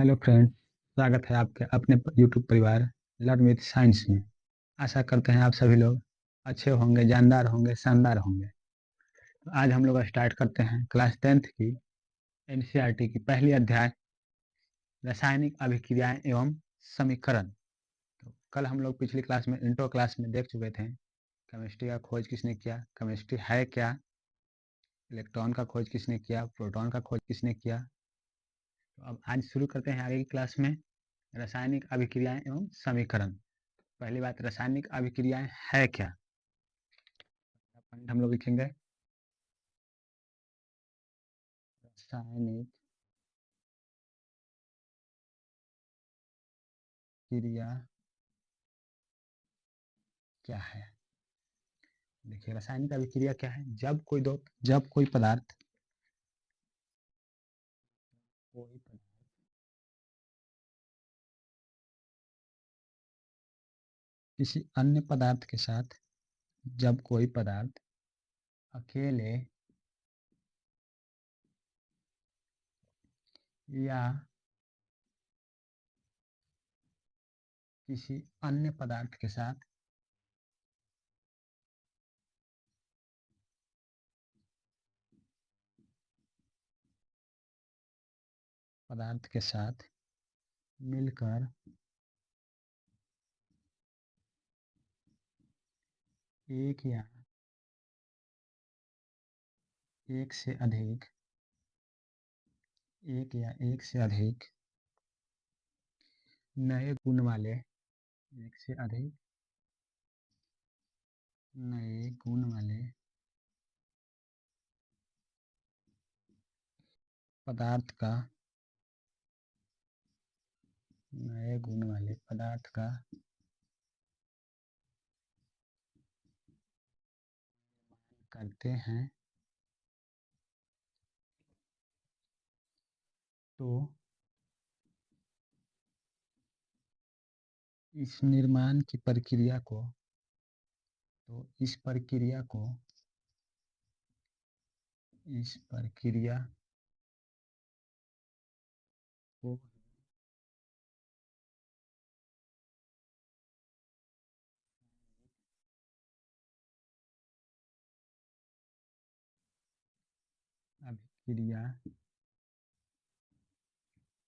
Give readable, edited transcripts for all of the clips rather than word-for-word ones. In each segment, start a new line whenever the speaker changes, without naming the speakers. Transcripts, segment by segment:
Hello friends, स्वागत है आपके अपने यूट्यूब परिवार लर्न विद साइंस में। आशा करते हैं आप सभी लोग अच्छे होंगे, जानदार होंगे, शानदार होंगे। तो आज हम लोग स्टार्ट करते हैं क्लास 10th की एनसीईआरटी की पहली अध्याय रासायनिक अभिक्रियाएं एवं समीकरण। तो कल हम लोग पिछली क्लास में इंट्रो क्लास में देख चुके थे केमिस्ट्री का खोज किसने किया, केमिस्ट्री है क्या, इलेक्ट्रॉन का खोज किसने किया, प्रोटॉन का खोज किसने किया। तो अब आज शुरू करते हैं आगे की क्लास में रासायनिक अभिक्रियाएं एवं समीकरण। पहली बात, रासायनिक अभिक्रियाएं है क्या। पॉइंट हम लोग लिखेंगे, रासायनिक क्रिया क्या है। देखिए, रासायनिक अभिक्रिया क्या है। जब कोई पदार्थ किसी अन्य पदार्थ के साथ, जब कोई पदार्थ अकेले या किसी अन्य पदार्थ के साथ मिलकर एक या एक से अधिक नए गुण वाले एक से अधिक नए गुण वाले पदार्थ का नए गुण वाले पदार्थ का करते हैं तो इस निर्माण की प्रक्रिया को तो इस प्रक्रिया को अभिक्रिया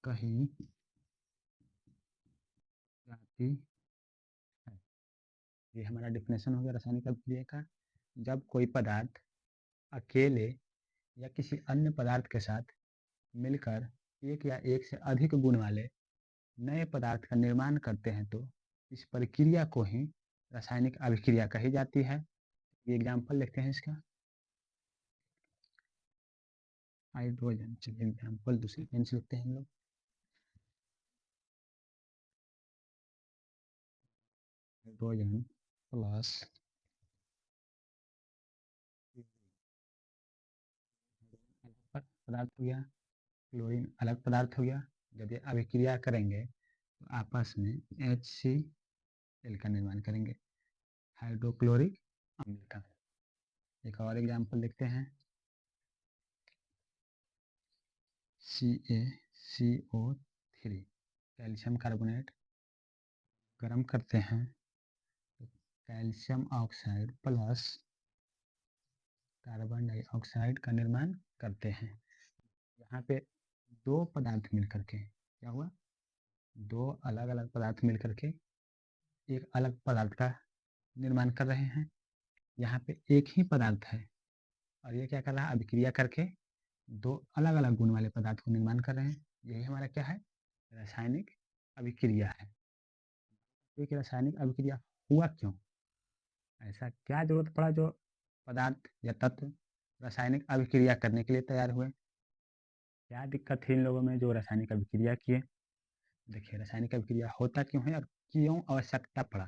कही जाती है। ये हमारा डिफिनेशन हो गया रासायनिक अभिक्रिया का। जब कोई पदार्थ अकेले या किसी अन्य पदार्थ के साथ मिलकर एक या एक से अधिक गुण वाले नए पदार्थ का निर्माण करते हैं तो इस प्रक्रिया को ही रासायनिक अभिक्रिया कही जाती है। ये एग्जाम्पल लिखते हैं इसका, हाइड्रोजन। चलिए एग्जाम्पल दूसरी पेन से लिखते हैं हम लोग। हाइड्रोजन प्लस पदार्थ हो गया, क्लोरीन अलग पदार्थ हो गया। जब ये अभिक्रिया करेंगे तो आपस में HCl का निर्माण करेंगे, हाइड्रोक्लोरिक अम्ल का। एक और एग्जाम्पल देखते हैं, CaCO3, कैल्शियम कार्बोनेट। गर्म करते हैं तो calcium oxide plus carbon dioxide का निर्माण करते हैं। यहाँ पे दो पदार्थ मिलकर के क्या हुआ, दो अलग अलग पदार्थ मिलकर के एक अलग पदार्थ का निर्माण कर रहे हैं। यहाँ पे एक ही पदार्थ है और ये क्या कर रहा है, अभिक्रिया करके दो अलग अलग गुण वाले पदार्थ को निर्माण कर रहे हैं। यही हमारा क्या है, रासायनिक अभिक्रिया है। तो ये रासायनिक अभिक्रिया हुआ क्यों, ऐसा क्या जरूरत पड़ा जो पदार्थ या तत्व रासायनिक अभिक्रिया करने के लिए तैयार हुए। क्या दिक्कत थी इन लोगों में जो रासायनिक अभिक्रिया किए। देखिए, रासायनिक अभिक्रिया होता क्यों है और क्यों आवश्यकता पड़ा।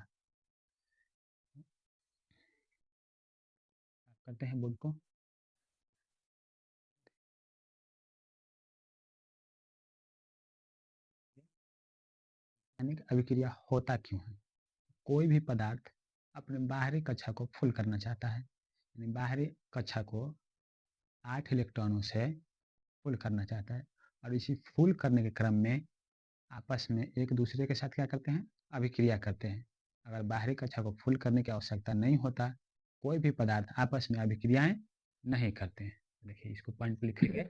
करते हैं बोर्ड को, रासायनिक अभिक्रिया होता क्यों है। कोई भी पदार्थ अपने बाहरी कक्षा को फुल करना चाहता है, यानी बाहरी कक्षा को 8 इलेक्ट्रॉनों से फुल करना चाहता है और इसी फुल करने के क्रम में आपस में एक दूसरे के साथ क्या करते हैं, अभिक्रिया करते हैं। अगर बाहरी कक्षा को फुल करने की आवश्यकता नहीं होता, कोई भी पदार्थ आपस में अभिक्रियाएं नहीं करते हैं। देखिए इसको पॉइंट लिखेंगे।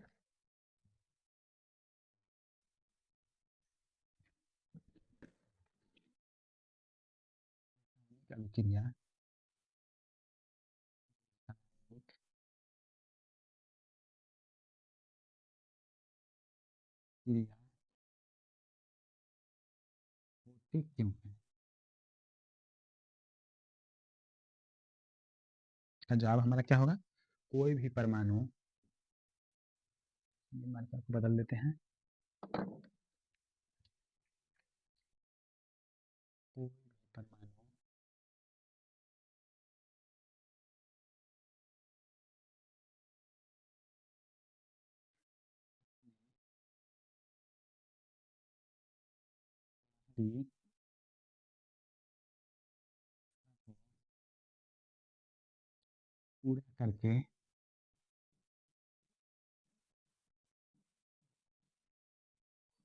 अभिक्रिया क्रिया होती क्यों है? इसका जवाब हमारा क्या होगा, कोई भी परमाणु, ये मार्कर को बदल देते हैं, कोई भी परमाणु की पूरा करके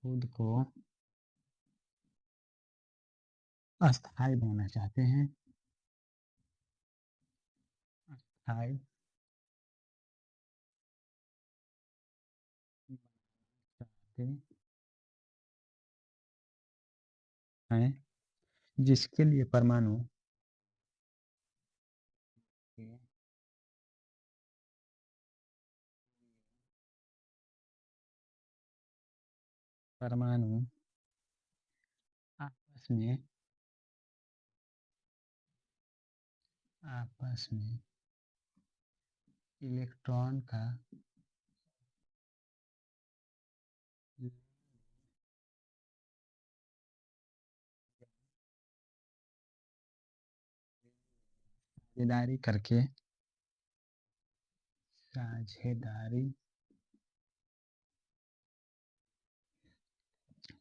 खुद को अस्थाई बनाना चाहते हैं, अस्थाई चाहते हैं, जिसके लिए परमाणु के परमाणु आपस में आपस में इलेक्ट्रॉन का साझेदारी करके साझेदारी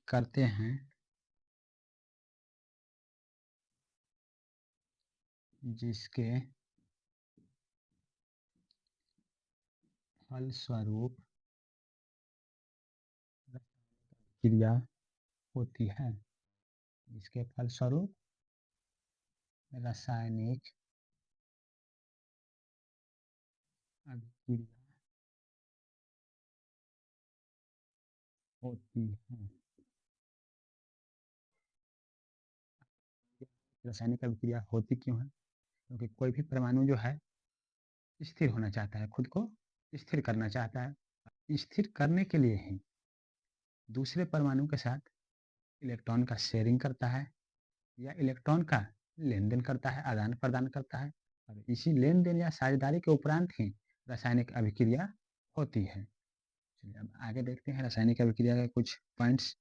करते हैं, जिसके फलस्वरूप क्रिया होती है, जिसके फलस्वरूप रासायनिक अभिक्रिया होती है। रासायनिक अभिक्रिया होती क्यों है? क्योंकि कोई भी परमाणु जो है स्थिर होना चाहता है, खुद को स्थिर करना चाहता है। स्थिर करने के लिए ही दूसरे परमाणु के साथ इलेक्ट्रॉन का शेयरिंग करता है या इलेक्ट्रॉन का लेन देन करता है, आदान प्रदान करता है, और इसी लेन देन या साझेदारी के उपरांत ही रासायनिक अभिक्रिया होती है। चलिए अब आगे देखते हैं रासायनिक अभिक्रिया के कुछ पॉइंट्स।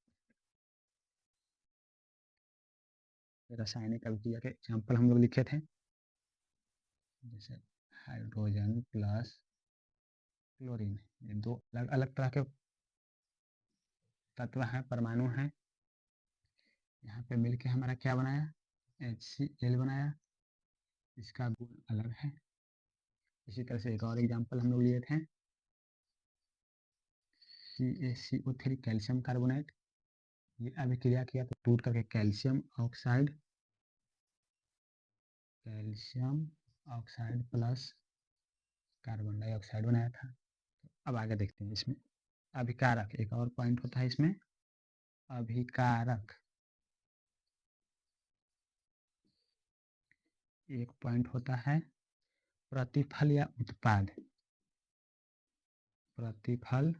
रासायनिक अभिक्रिया के एग्जाम्पल हम लोग लिखे थे, जैसे हाइड्रोजन प्लस क्लोरीन, ये दो अलग अलग तरह के तत्व हैं, परमाणु हैं। यहाँ पे मिलके हमारा क्या बनाया, HCl बनाया, इसका गुण अलग है। इसी तरह से एक और एग्जाम्पल हम लोग लिए थे, CaCO3 कैल्शियम कार्बोनेट, ये अभिक्रिया किया तो टूट करके calcium oxide plus carbon dioxide बनाया था। अब आगे देखते हैं इसमें अभिकारक, एक और पॉइंट होता है इसमें अभिकारक। एक पॉइंट होता है प्रतिफल या उत्पाद, प्रतिफल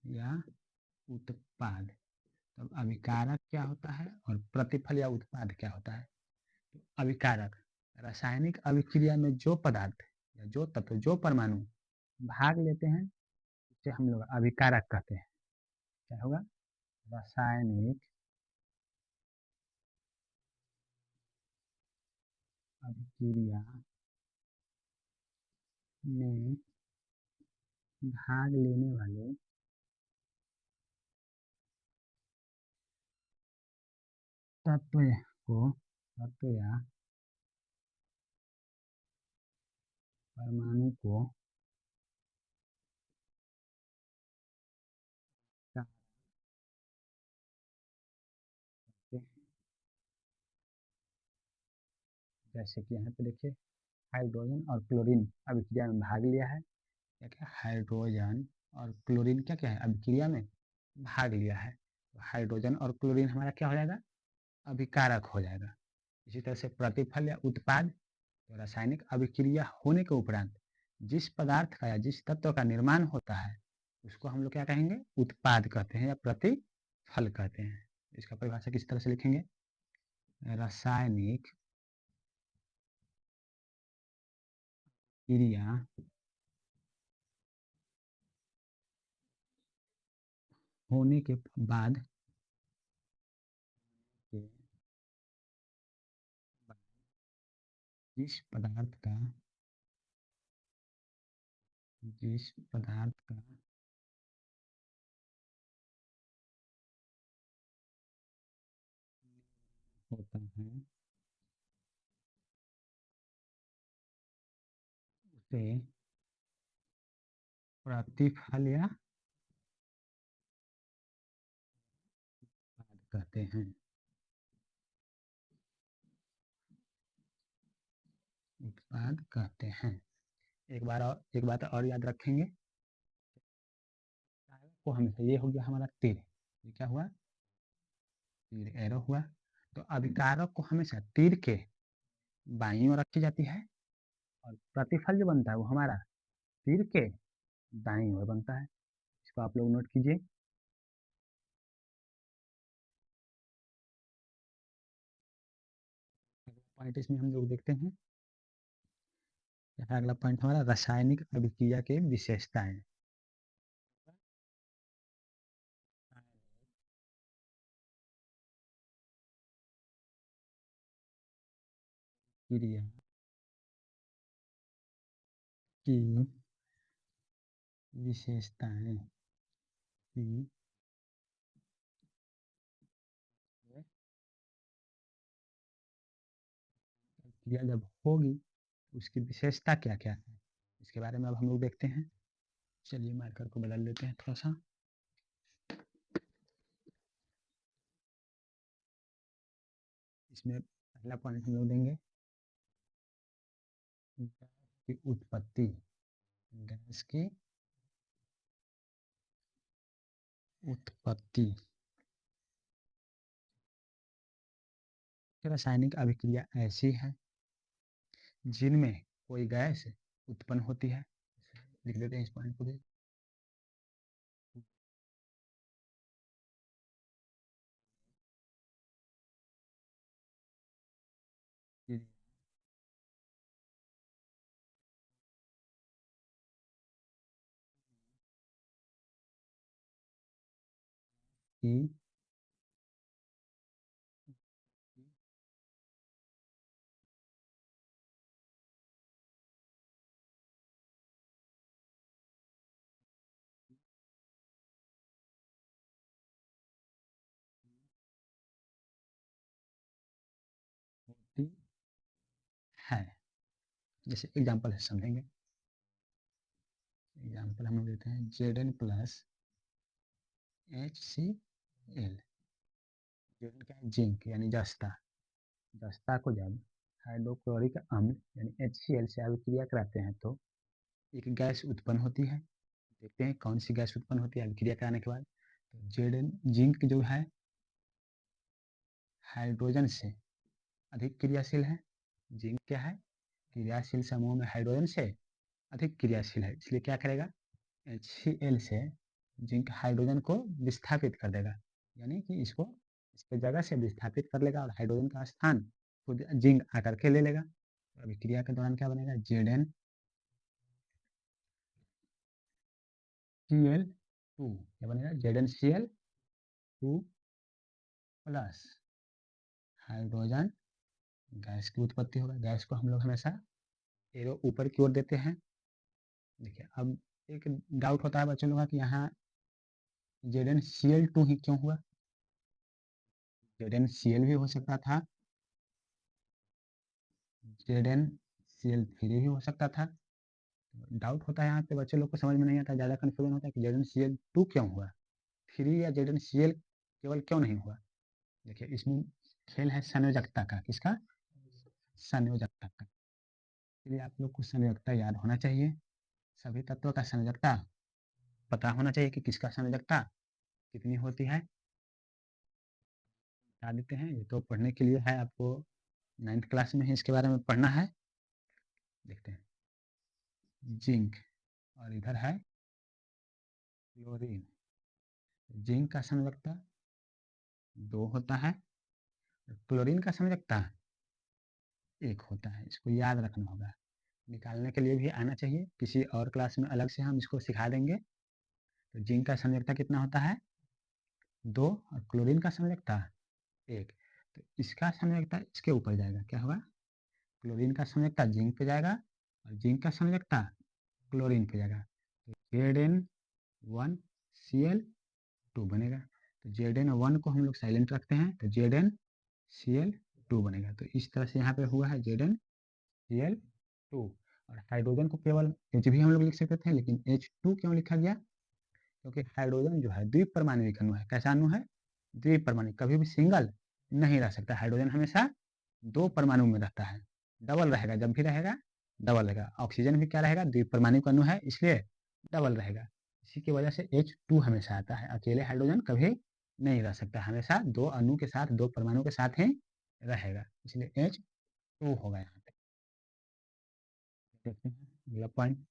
या उत्पाद। तब अभिकारक क्या होता है और प्रतिफल या उत्पाद क्या होता है? तो अभिकारक, रासायनिक अभिक्रिया में जो पदार्थ या जो तत्व, जो परमाणु भाग लेते हैं, उसे हम लोग अभिकारक कहते हैं। क्या होगा, रासायनिक अभिक्रिया में भाग लेने वाले तत्व को, तत्व या परमाणु को जैसे कि यहाँ पे देखिए हाइड्रोजन और क्लोरीन अभिक्रिया में भाग लिया है। क्या क्या हाइड्रोजन और क्लोरीन क्या क्या है अभिक्रिया में भाग लिया है। तो हाइड्रोजन और क्लोरीन हमारा क्या हो जाएगा अभिकारक हो जाएगा। इसी तरह से प्रतिफल या उत्पाद तो रासायनिक अभिक्रिया होने के उपरांत जिस पदार्थ का या जिस तत्व का निर्माण होता है उसको हम लोग क्या कहेंगे उत्पाद कहते हैं या प्रतिफल कहते हैं। इसका परिभाषा किस तरह से लिखेंगे रासायनिक क्रिया होने के बाद जिस पदार्थ का होता है उसे प्रतिफल या उत्पाद कहते हैं। उत्पाद कहते हैं। एक बात और याद रखेंगे को हमेशा ये हो गया हमारा तीर ये क्या हुआ तीर एरो हुआ। तो अभिकारक को हमेशा तीर के बाईं ओर रखी जाती है और प्रतिफल जो बनता है वो हमारा तीर के दाईं ओर बनता है। इसको आप लोग नोट कीजिए। पॉइंट इसमें हम लोग देखते हैं अगला पॉइंट हमारा रासायनिक अभिक्रिया के विशेषताएं। क्रिया की विशेषताएं की क्रिया जब होगी उसकी विशेषता क्या क्या है इसके बारे में अब हम लोग देखते हैं। चलिए मार्कर को बदल लेते हैं थोड़ा सा। इसमें पहला पॉइंट हम लोग देंगे गैस की उत्पत्ति। गैस की उत्पत्ति रासायनिक अभिक्रिया ऐसी है जिनमें कोई गैस उत्पन्न होती है। लिख देते हैं इस पॉइंट को भी। की होती है। जैसे एग्जाम्पल से समझेंगे। एग्जाम्पल हम लोग देते हैं Zn प्लस HCl। Zn क्या है जिंक यानी जस्ता। जस्ता को जब हाइड्रोक्लोरिक अम्ल यानी HCl से अभिक्रिया कराते हैं तो एक गैस उत्पन्न होती है। देखते हैं कौन सी गैस उत्पन्न होती है अभिक्रिया कराने के बाद। तो Zn जिंक जो है हाइड्रोजन से अधिक क्रियाशील है। जिंक क्या है क्रियाशील समूह में हाइड्रोजन से अधिक क्रियाशील है इसलिए क्या करेगा HCl से जिंक हाइड्रोजन को विस्थापित कर देगा यानी कि इसको इसके जगह से विस्थापित कर लेगा और हाइड्रोजन का स्थान खुद जिंक आकर के ले लेगा। तो अभिक्रिया के दौरान क्या बनेगा Zn Cl2 क्या बनेगा ZnCl2 प्लस हाइड्रोजन गैस की उत्पत्ति होगा। गैस को हम लोग हमेशा एरो ऊपर की ओर देते हैं। देखिए अब एक डाउट होता है बच्चों लोगों का कि यहाँ ZnCl2 ही क्यों हुआ। ZnCl भी हो सकता था ZnCl3 भी हो सकता था। डाउट होता है यहाँ पे बच्चे लोग को समझ में नहीं आता ज़्यादा कन्फ्यूजन होता है कि ZnCl2 क्यों हुआ 3 या ZnCl केवल क्यों नहीं हुआ। देखिए इसमें खेल है संयोजकता का किसका संयोजकता का। इसलिए आप लोग को संयोजकता याद होना चाहिए, सभी तत्वों का संयोजकता पता होना चाहिए कि किसका संयोजकता कितनी होती है। बता देते हैं, ये तो पढ़ने के लिए है, आपको 9th क्लास में ही इसके बारे में पढ़ना है। देखते हैं, जिंक और इधर है क्लोरीन। जिंक का संयोजकता 2 होता है, क्लोरीन का संयोजकता 1 होता है। इसको याद रखना होगा, निकालने के लिए भी आना चाहिए। किसी और क्लास में अलग से हम इसको सिखा देंगे। तो जिंक का संयोजकता कितना होता है 2, और क्लोरीन का संयोजकता 1। तो इसका संयोजकता इसके ऊपर जाएगा, क्या होगा, क्लोरीन का संयोजकता जिंक पे जाएगा और जिंक का संयोजकता क्लोरीन पे जाएगा। तो Zn1Cl2 बनेगा। तो Zn1 को हम लोग साइलेंट रखते हैं, तो ZnCl2 बनेगा। तो इस तरह से यहाँ पे हुआ है ZnCl2। और हाइड्रोजन को केवल H भी हम लोग लिख सकते थे, लेकिन H2 क्यों लिखा गया, क्योंकि हाइड्रोजन जो है द्विपरमाणविक अणु है। कैसा अणु है, द्विपरमाणु, कभी भी सिंगल नहीं रह सकता। हाइड्रोजन हमेशा 2 परमाणु में रहता है, डबल रहेगा, जब भी रहेगा डबल रहेगा। ऑक्सीजन भी क्या रहेगा, द्विपरमाणु अणु है, इसलिए डबल रहेगा। इसी की वजह से H2 हमेशा आता है। अकेले हाइड्रोजन कभी नहीं रह सकता, हमेशा 2 अणु के साथ, 2 परमाणु के साथ ही रहेगा, इसलिए H2 होगा यहाँ पे। देखते हैं अगला पॉइंट।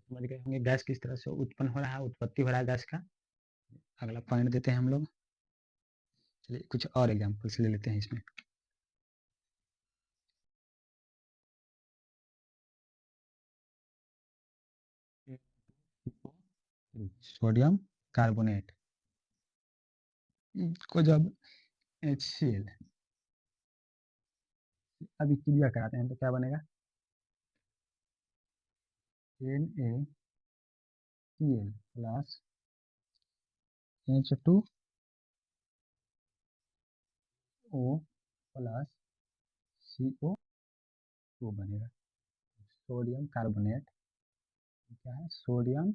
समझ गए होंगे गैस किस तरह से उत्पन्न हो रहा है, उत्पत्ति हो रहा है गैस का। अगला पॉइंट देते हैं हम लोग। चलिए कुछ और एग्जाम्पल्स ले लेते हैं इसमें। सोडियम कार्बोनेट को जब HCl अभिक्रिया कराते हैं तो क्या बनेगा, NaCl plus H2O plus CO2 बनेगा। सोडियम कार्बोनेट क्या है, सोडियम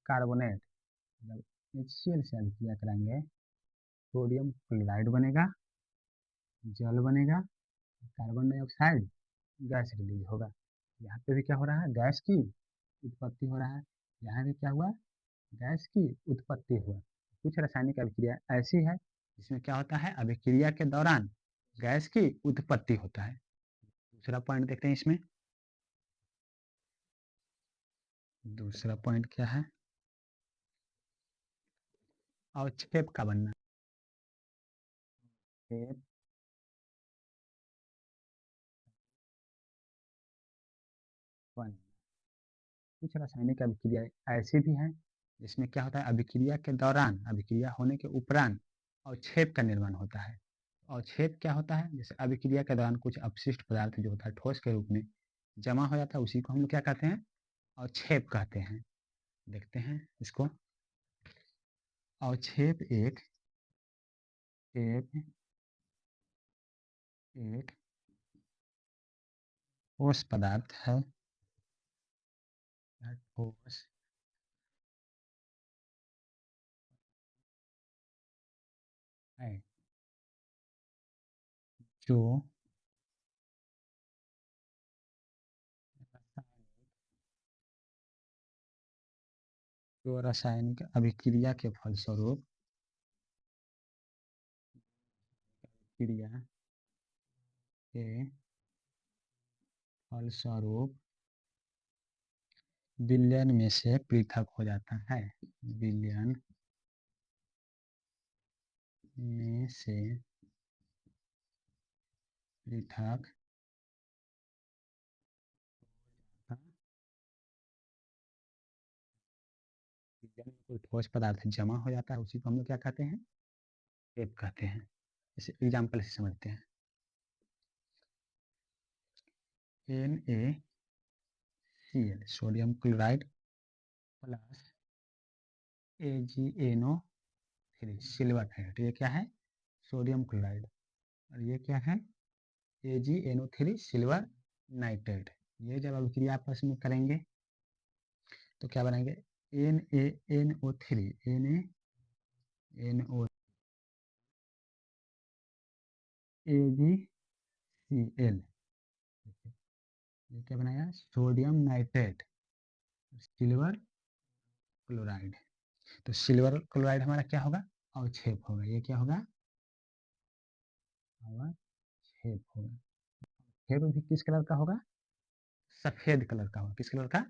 कार्बोनेट जब HCl से अभिक्रिया कराएंगे, सोडियम क्लोराइड बनेगा, जल बनेगा, कार्बन डाइऑक्साइड गैस रिलीज होगा। यहाँ पे भी क्या हो रहा है, गैस की उत्पत्ति हो रहा है। यहाँ भी क्या हुआ, गैस की उत्पत्ति हुआ। कुछ रासायनिक अभिक्रिया ऐसी है जिसमें क्या होता है, अभिक्रिया के दौरान गैस की उत्पत्ति होता है। दूसरा पॉइंट देखते हैं इसमें। दूसरा पॉइंट क्या है, अवक्षेप का बनना। अवक्षेप बनना। कुछ रासायनिक अभिक्रिया ऐसी भी हैं जिसमें क्या होता है, अभिक्रिया के दौरान, अभिक्रिया होने के उपरांत अवक्षेप का निर्माण होता है। अवक्षेप क्या होता है, जैसे अभिक्रिया के दौरान कुछ अपशिष्ट पदार्थ जो होता है ठोस के रूप में जमा हो जाता है, उसी को हम लोग क्या कहते हैं, अवक्षेप कहते हैं। देखते हैं इसको। अवक्षेप एक एक एक ठोस पदार्थ है, ठोस है जो रासायनिक अभिक्रिया के फलस्वरूप क्रिया के फलस्वरूप विलयन में से पृथक हो जाता है। विलयन में से पृथक विलयन में कोई ठोस पदार्थ जमा हो जाता है, उसी को हम लोग क्या कहते हैं, टेप कहते हैं। इसे एग्जाम्पल से समझते हैं। NaCl sodium chloride plus AgNO3 silver nitrate. ये क्या है, सोडियम क्लोराइड, और ये क्या है, AgNO3 सिल्वर नाइट्रेट। ये जब अभिक्रिया आपस में करेंगे तो क्या बनाएंगे, NaNO3 NaNO AgCl। ये क्या बनाया? Sodium nitrate, silver chloride. तो सिल्वर क्लोराइड हमारा क्या होगा? अवक्षेप होगा। ये क्या होगा? अवक्षेप होगा। अवक्षेप भी किस कलर का होगा? सफेद कलर का होगा। किस कलर का?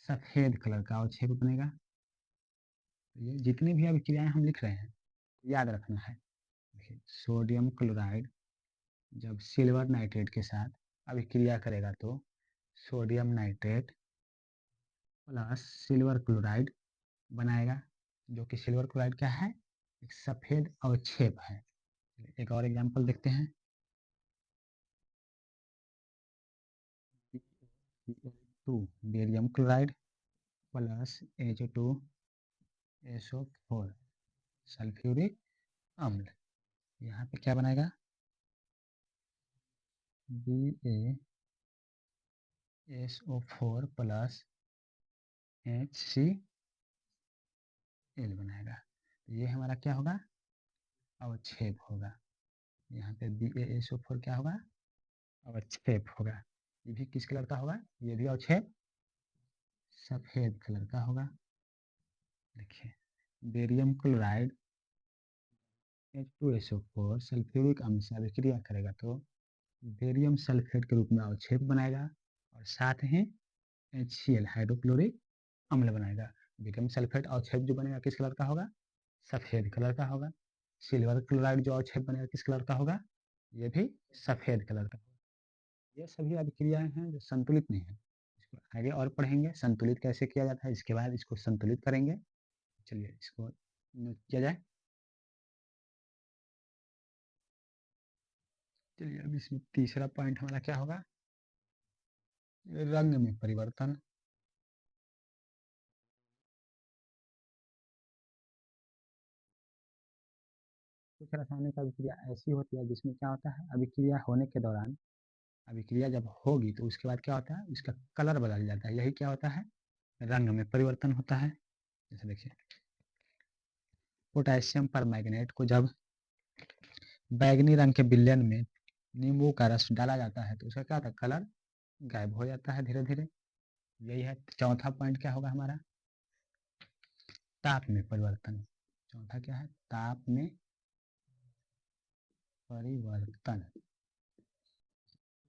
सफेद कलर का अवक्षेप बनेगा। तो ये जितनी भी अभिक्रियाएं हम लिख रहे हैं याद रखना है। देखिए, सोडियम क्लोराइड जब सिल्वर नाइट्रेट के साथ अभिक्रिया करेगा तो sodium nitrate plus silver chloride बनाएगा, जो कि सिल्वर क्लोराइड क्या है? एक सफेद अवक्षेप है। एक और एग्जांपल देखते हैं। Two barium chloride plus H2SO4 sulphuric अम्ल। यहाँ पे क्या बनाएगा? BaSO4 प्लस HCl बनाएगा। तो ये हमारा क्या होगा? अवक्षेप होगा। यहाँ पे BaSO4 क्या होगा? अवक्षेप होगा। ये भी किस कलर का होगा? ये भी अवक्षेप सफेद कलर का होगा। देखिए, बेरियम क्लोराइड H2SO4 सल्फ्यूरिक अम्ल से अभिक्रिया करेगा तो बेरियम सल्फेट के रूप में अवक्षेप बनाएगा और साथ ही HCl हाइड्रोक्लोरिक अम्ल बनाएगा। बेरियम सल्फेट अवक्षेप जो बनेगा किस कलर का होगा? सफेद कलर का होगा। सिल्वर क्लोराइड जो अवक्षेप बनेगा किस कलर का होगा? ये भी सफेद कलर का होगा। ये सभी अभिक्रियाएं हैं जो संतुलित नहीं है। इसको आगे और पढ़ेंगे संतुलित कैसे किया जाता है। इसके बाद इसको संतुलित करेंगे। चलिए इसको नोट किया जाए। चलिए अब इसमें तीसरा पॉइंट हमारा क्या होगा? रंग में परिवर्तन। कुछ रासायनिक अभिक्रिया ऐसी होती है जिसमें क्या होता है? अभिक्रिया होने के दौरान अभिक्रिया जब होगी तो उसके बाद क्या होता है? उसका कलर बदल जाता है। यही क्या होता है? रंग में परिवर्तन होता है। जैसे देखिए, पोटेशियम परमैंगनेट को जब बैगनी रंग के विलयन में नींबू का रस डाला जाता है तो उसका क्या होता है? कलर गायब हो जाता है धीरे धीरे। यही है। चौथा पॉइंट क्या होगा हमारा? ताप में परिवर्तन। चौथा क्या है? ताप में परिवर्तन।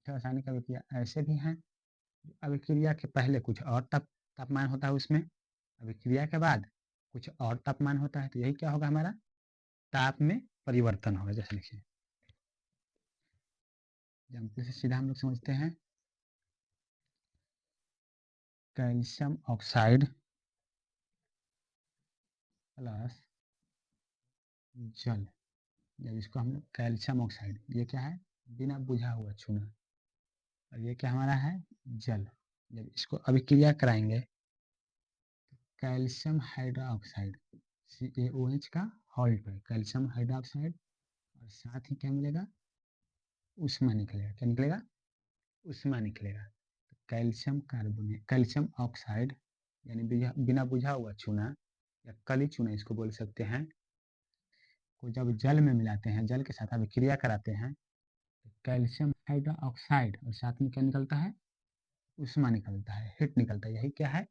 रासायनिक अभिक्रिया ऐसे भी हैं, अभिक्रिया के पहले कुछ और तापमान होता है उसमें, अभिक्रिया के बाद कुछ और तापमान होता है। तो यही क्या होगा हमारा? ताप में परिवर्तन होगा। जैसे लिखिए, एग्जाम्पल से सीधा हम लोग समझते हैं। कैल्शियम ऑक्साइड प्लस जल। जब इसको हम लोग कैल्शियम ऑक्साइड, ये क्या है? बिना बुझा हुआ चूना। और ये क्या हमारा है? जल। जब इसको अभिक्रिया कराएंगे कैल्शियम हाइड्रोक्साइड CaOH का हॉल्ट है कैल्शियम हाइड्रोक्साइड, और साथ ही क्या मिलेगा? उष्मा निकलेगा। क्या निकलेगा? उष्मा निकलेगा। तो कैल्शियम कार्बोनेट, कैल्शियम ऑक्साइड यानी बिना बुझा हुआ चूना या कली चूना इसको बोल सकते हैं, को जब जल में मिलाते हैं, जल के साथ अभिक्रिया कराते हैं तो कैल्शियम हाइड्रोक्साइड और साथ में क्या निकलता है? उष्मा निकलता है, हीट निकलता है। यही क्या है?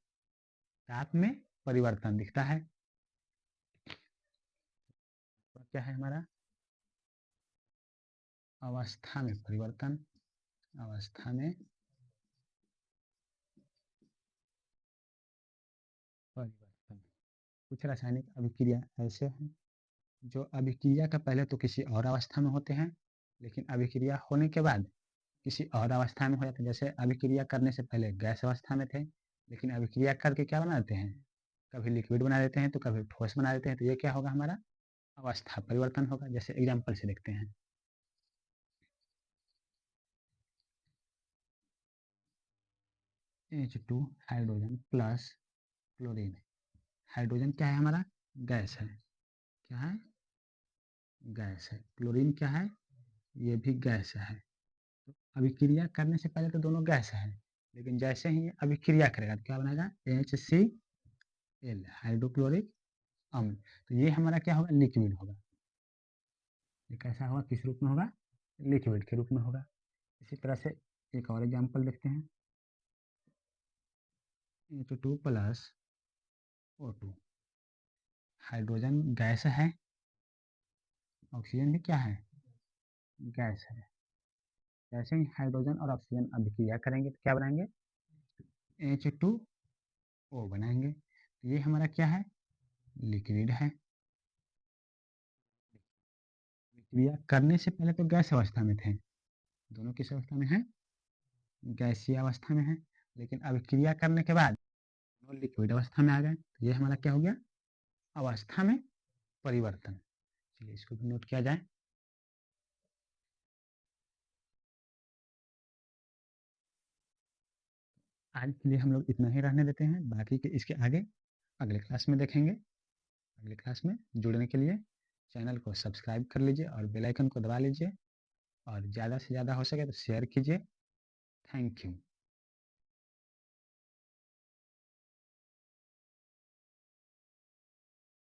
ताप में परिवर्तन दिखता है। तो क्या है हमारा? अवस्था में परिवर्तन। अवस्था में परिवर्तन। कुछ रासायनिक अभिक्रिया ऐसे हैं जो अभिक्रिया का पहले तो किसी और अवस्था में होते हैं, लेकिन अभिक्रिया होने के बाद किसी और अवस्था में हो जाते हैं। जैसे अभिक्रिया करने से पहले गैस अवस्था में थे, लेकिन अभिक्रिया करके क्या बना देते हैं? कभी लिक्विड बना देते हैं तो कभी ठोस बना देते हैं। तो ये क्या होगा हमारा? अवस्था परिवर्तन होगा। जैसे एग्जाम्पल से देखते हैं। H2 hydrogen plus chlorine. Hydrogen क्या है हमारा? गैस है। क्या है? गैस है। क्लोरीन क्या है? ये भी गैस है। तो अभिक्रिया करने से पहले तो दोनों गैस है, लेकिन जैसे ही अभिक्रिया करेगा तो क्या बनेगा? HCl हाइड्रोक्लोरिक अम्ल। तो ये हमारा क्या होगा? लिक्विड होगा। ये कैसा होगा? किस रूप में होगा? लिक्विड के रूप में होगा। इसी तरह से एक और एग्जाम्पल देखते हैं, H2 plus O2। Hydrogen gas है, ऑक्सीजन भी क्या है, गैस है। जैसे ही हाइड्रोजन और ऑक्सीजन अभिक्रिया करेंगे तो क्या बनाएंगे, H2O बनाएंगे। तो ये हमारा क्या है, लिक्विड है। अभिक्रिया करने से पहले तो गैस अवस्था में थे, दोनों किस अवस्था में है, गैसीय अवस्था में है। लेकिन अभिक्रिया करने के बाद दोनों लिक्विड अवस्था में आ गए, तो ये हमारा क्या हो गया, अवस्था में परिवर्तन। चलिए इसको भी नोट किया जाए। आज के लिए हम लोग इतना ही रहने देते हैं, बाकी के इसके आगे अगले क्लास में देखेंगे। अगले क्लास में जुड़ने के लिए चैनल को सब्सक्राइब कर लीजिए और बेल आइकन को दबा लीजिए, और ज़्यादा से ज़्यादा हो सके तो शेयर कीजिए। Thank you.